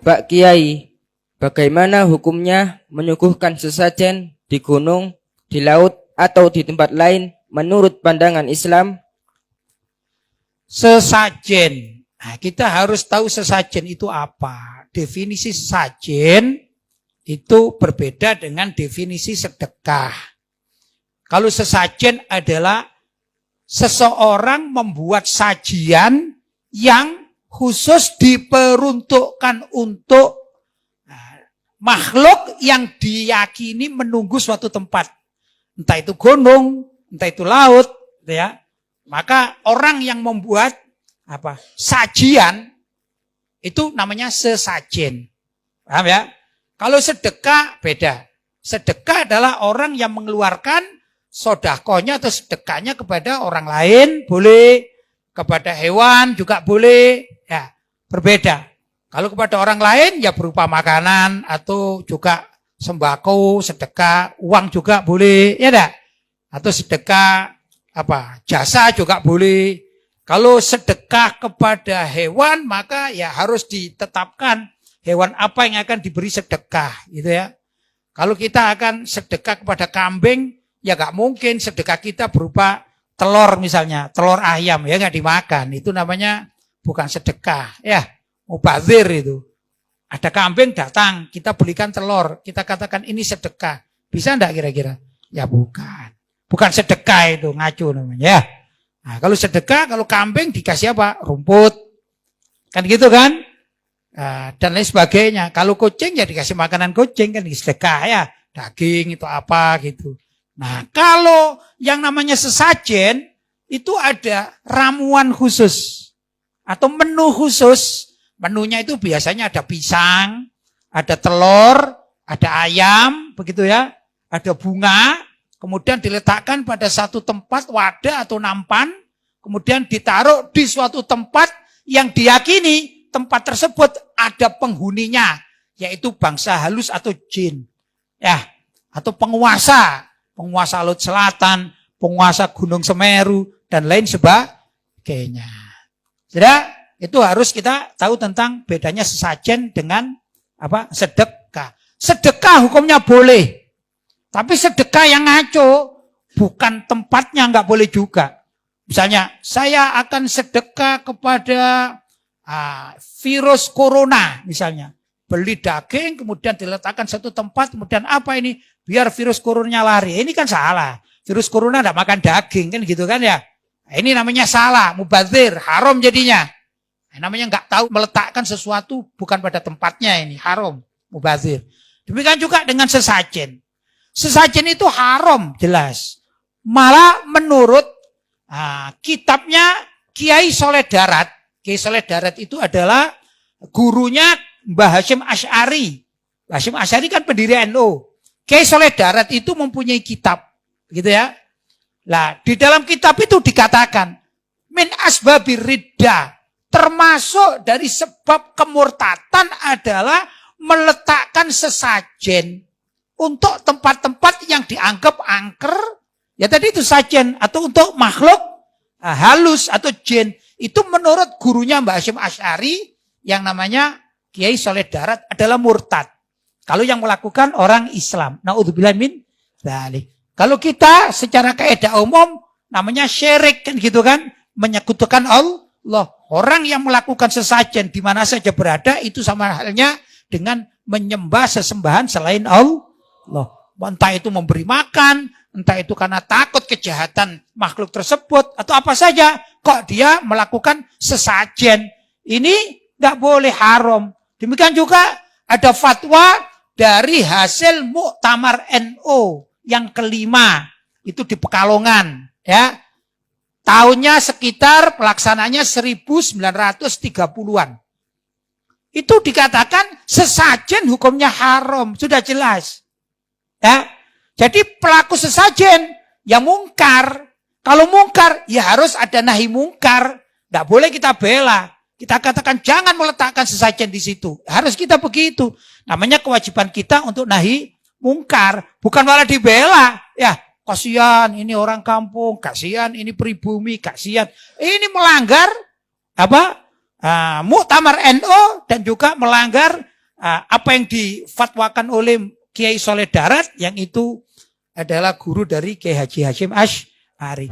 Pak Kiai, bagaimana hukumnya menyuguhkan sesajen di gunung, di laut, atau di tempat lain menurut pandangan Islam? Sesajen. Nah, kita harus tahu sesajen itu apa. Definisi sesajen itu berbeda dengan definisi sedekah. Kalau sesajen adalah seseorang membuat sajian yang khusus diperuntukkan untuk makhluk yang diyakini menunggu suatu tempat. Entah itu gunung, entah itu laut, ya. Maka orang yang membuat sajian itu namanya sesajen. Paham ya? Kalau sedekah beda. Sedekah adalah orang yang mengeluarkan sedekahnya atau sedekahnya kepada orang lain, boleh, kepada hewan juga boleh, ya, berbeda. Kalau kepada orang lain ya berupa makanan atau juga sembako, sedekah, uang juga boleh, ya enggak? Atau sedekah jasa juga boleh. Kalau sedekah kepada hewan maka ya harus ditetapkan hewan apa yang akan diberi sedekah, gitu ya. Kalau kita akan sedekah kepada kambing, ya enggak mungkin sedekah kita berupa telur misalnya, telur ayam, ya enggak dimakan. Itu namanya bukan sedekah, ya. Mubazir itu. Ada kambing datang, kita belikan telur, kita katakan ini sedekah. Bisa enggak kira-kira? Ya bukan. Bukan sedekah itu, ngaco namanya, ya. Nah, kalau sedekah, kalau kambing dikasih apa? Rumput. Kan gitu kan? Nah, dan lain sebagainya. Kalau kucing ya dikasih makanan kucing, kan sedekah ya. Daging itu apa gitu. Nah, kalau yang namanya sesajen, itu ada ramuan khusus. Atau menu khusus. Menunya itu biasanya ada pisang, ada telur, ada ayam, begitu ya. Ada bunga, kemudian diletakkan pada satu tempat, wadah atau nampan, kemudian ditaruh di suatu tempat yang diyakini tempat tersebut ada penghuninya, yaitu bangsa halus atau jin. Ya, atau penguasa Laut Selatan, penguasa Gunung Semeru, dan lain sebagainya. Sudah, itu harus kita tahu tentang bedanya sesajen dengan sedekah. Sedekah hukumnya boleh. Tapi sedekah yang ngaco, bukan tempatnya nggak boleh juga. Misalnya, saya akan sedekah kepada virus corona, misalnya. Beli daging, kemudian diletakkan satu tempat, kemudian apa ini? Biar virus coronanya lari. Ini kan salah. Virus corona tidak makan daging, kan gitu kan ya. Ini namanya salah, mubazir, haram jadinya. Namanya nggak tahu meletakkan sesuatu bukan pada tempatnya, ini haram, mubazir. Demikian juga dengan sesajen. Sesajen itu haram, jelas. Malah menurut kitabnya Kiai Soleh Darat. Kiai Soleh Darat itu adalah gurunya Mbah Hasyim Asy'ari. Mbah Hasyim Asy'ari kan pendiri NU. Kiai Soleh Darat itu mempunyai kitab, gitu ya. Nah, di dalam kitab itu dikatakan min asbabir riddah, termasuk dari sebab kemurtatan adalah meletakkan sesajen untuk tempat-tempat yang dianggap angker, ya tadi itu sajen, atau untuk makhluk halus atau jin. Itu menurut gurunya Mbah Hasyim Asy'ari yang namanya Kiai Soleh Darat adalah murtad. Kalau yang melakukan orang Islam. Na'udzubillah min dzalik. Kalau kita secara kaidah umum namanya syirik, kan gitu kan, menyekutukan Allah. Orang yang melakukan sesajen di mana saja berada itu sama halnya dengan menyembah sesembahan selain Allah. Entah itu memberi makan, entah itu karena takut kejahatan makhluk tersebut, atau apa saja. Kok dia melakukan sesajen? Ini nggak boleh, haram. Demikian juga ada fatwa dari hasil Muktamar NU yang kelima. Itu di Pekalongan. Ya. Tahunnya sekitar pelaksananya 1930-an. Itu dikatakan sesajen hukumnya haram. Sudah jelas. Ya, jadi pelaku sesajen yang mungkar. Kalau mungkar, ya harus ada nahi mungkar. Tidak boleh kita bela. Kita katakan jangan meletakkan sesajen di situ. Harus kita begitu. Namanya kewajiban kita untuk nahi mungkar. Bukan malah dibela. Ya, kasihan ini orang kampung, kasihan ini pribumi, kasihan. Ini melanggar Muktamar NU dan juga melanggar apa yang difatwakan oleh Kiai Soleh Darat, yang itu adalah guru dari Kiai Haji Hasyim Asy'ari.